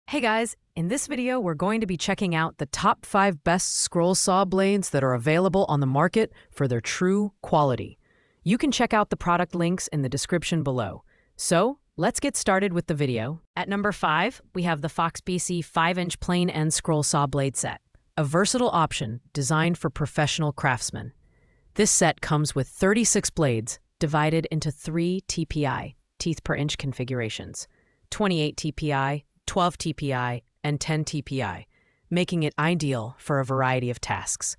Hey guys, in this video we're going to be checking out the top 5 best scroll saw blades that are available on the market for their true quality. You can check out the product links in the description below. So, let's get started with the video. At number 5, we have the Fox BC 5-inch plain end scroll saw blade set, a versatile option designed for professional craftsmen. This set comes with 36 blades divided into 3 TPI, teeth per inch configurations, 28 TPI, 12 TPI, and 10 TPI, making it ideal for a variety of tasks.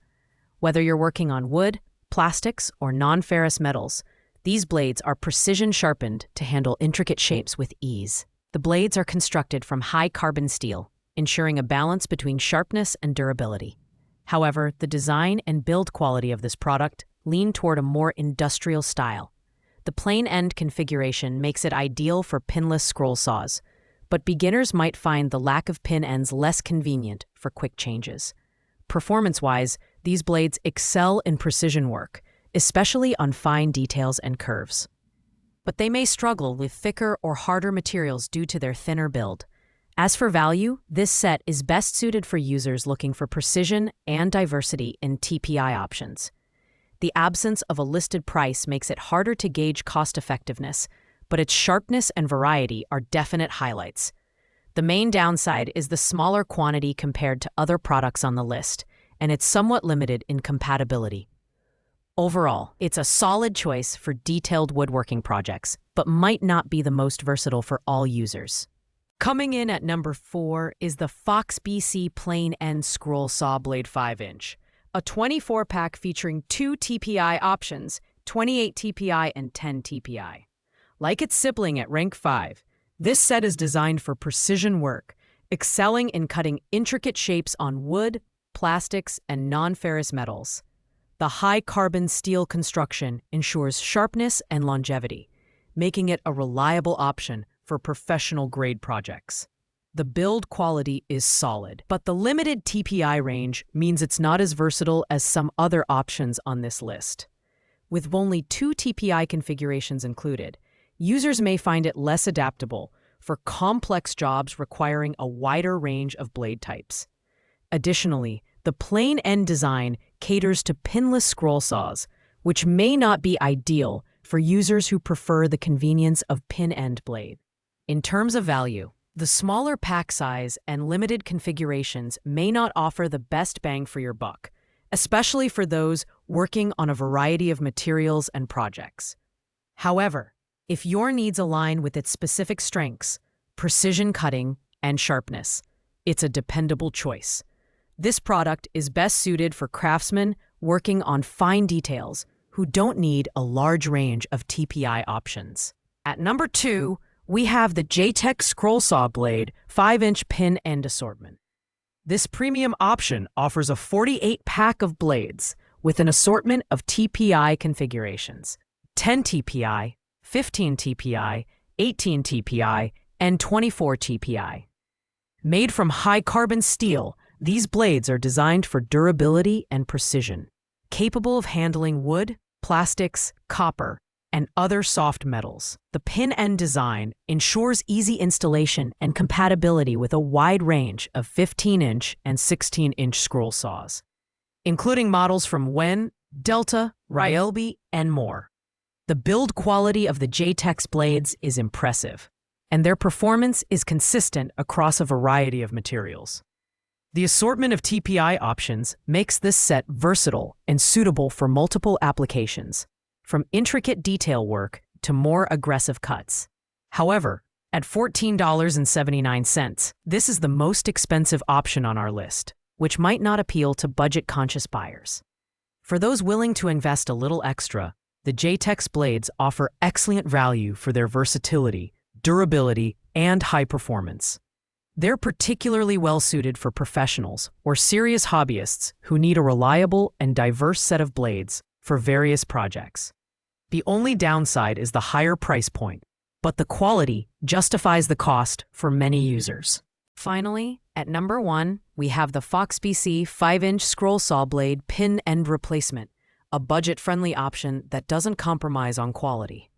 Whether you're working on wood, plastics, or non-ferrous metals, these blades are precision sharpened to handle intricate shapes with ease. The blades are constructed from high-carbon steel, ensuring a balance between sharpness and durability. However, the design and build quality of this product lean toward a more industrial style. The plain end configuration makes it ideal for pinless scroll saws, but beginners might find the lack of pin ends less convenient for quick changes. Performance-wise, these blades excel in precision work, especially on fine details and curves. But they may struggle with thicker or harder materials due to their thinner build. As for value, this set is best suited for users looking for precision and diversity in TPI options. The absence of a listed price makes it harder to gauge cost-effectiveness, but its sharpness and variety are definite highlights. The main downside is the smaller quantity compared to other products on the list, and it's somewhat limited in compatibility. Overall, it's a solid choice for detailed woodworking projects, but might not be the most versatile for all users. Coming in at number 4 is the Fox BC Plain End Scroll Saw Blade 5-inch, a 24-pack featuring 2 TPI options, 28 TPI and 10 TPI. Like its sibling at rank 5, this set is designed for precision work, excelling in cutting intricate shapes on wood, plastics, and non-ferrous metals. The high-carbon steel construction ensures sharpness and longevity, making it a reliable option for professional-grade projects. The build quality is solid, but the limited TPI range means it's not as versatile as some other options on this list. With only 2 TPI configurations included, users may find it less adaptable for complex jobs requiring a wider range of blade types. Additionally, the plain end design caters to pinless scroll saws, which may not be ideal for users who prefer the convenience of pin end blade. In terms of value, the smaller pack size and limited configurations may not offer the best bang for your buck, especially for those working on a variety of materials and projects. However, if your needs align with its specific strengths, precision cutting, and sharpness, it's a dependable choice. This product is best suited for craftsmen working on fine details who don't need a large range of TPI options. At number 2, we have the JTech Scroll Saw Blade 5-inch Pin End Assortment. This premium option offers a 48-pack of blades with an assortment of TPI configurations, 10 TPI, 15 TPI, 18 TPI, and 24 TPI. Made from high-carbon steel, these blades are designed for durability and precision, capable of handling wood, plastics, copper, and other soft metals. The pin end design ensures easy installation and compatibility with a wide range of 15-inch and 16-inch scroll saws, including models from Wen, Delta, Ryobi, and more. The build quality of the JTech's blades is impressive, and their performance is consistent across a variety of materials. The assortment of TPI options makes this set versatile and suitable for multiple applications, from intricate detail work to more aggressive cuts. However, at $14.79, this is the most expensive option on our list, which might not appeal to budget-conscious buyers. For those willing to invest a little extra, the JTech's blades offer excellent value for their versatility, durability, and high performance. They're particularly well-suited for professionals or serious hobbyists who need a reliable and diverse set of blades for various projects. The only downside is the higher price point, but the quality justifies the cost for many users. Finally, at number 1, we have the Fox BC 5-inch Scroll Saw Blade Pin End Replacement, a budget-friendly option that doesn't compromise on quality.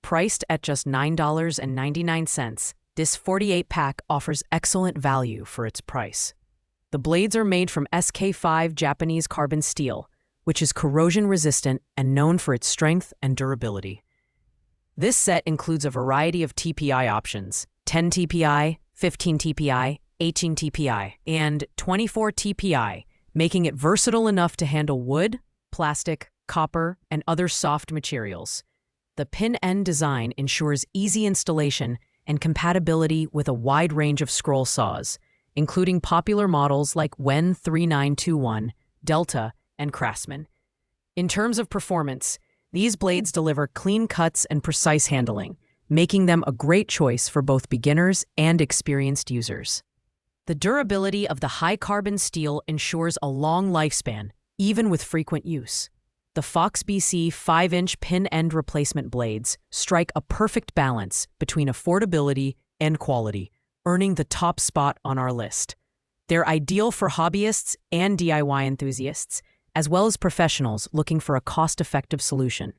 Priced at just $9.99, This 48-pack offers excellent value for its price. The blades are made from SK5 Japanese carbon steel, which is corrosion-resistant and known for its strength and durability. This set includes a variety of TPI options: 10 TPI, 15 TPI, 18 TPI, and 24 TPI, making it versatile enough to handle wood, plastic, copper, and other soft materials. The pin-end design ensures easy installation and compatibility with a wide range of scroll saws, including popular models like WEN 3921, Delta, and Craftsman. In terms of performance, these blades deliver clean cuts and precise handling, making them a great choice for both beginners and experienced users. The durability of the high-carbon steel ensures a long lifespan, even with frequent use. The Fox BC 5-inch pin-end replacement blades strike a perfect balance between affordability and quality, earning the top spot on our list. They're ideal for hobbyists and DIY enthusiasts, as well as professionals looking for a cost-effective solution.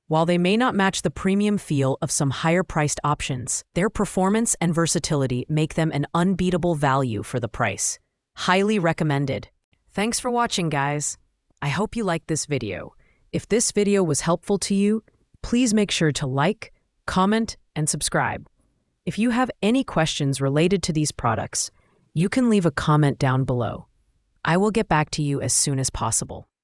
While they may not match the premium feel of some higher-priced options, their performance and versatility make them an unbeatable value for the price. Highly recommended. Thanks for watching, guys. I hope you liked this video. If this video was helpful to you, please make sure to like, comment, and subscribe. If you have any questions related to these products, you can leave a comment down below. I will get back to you as soon as possible.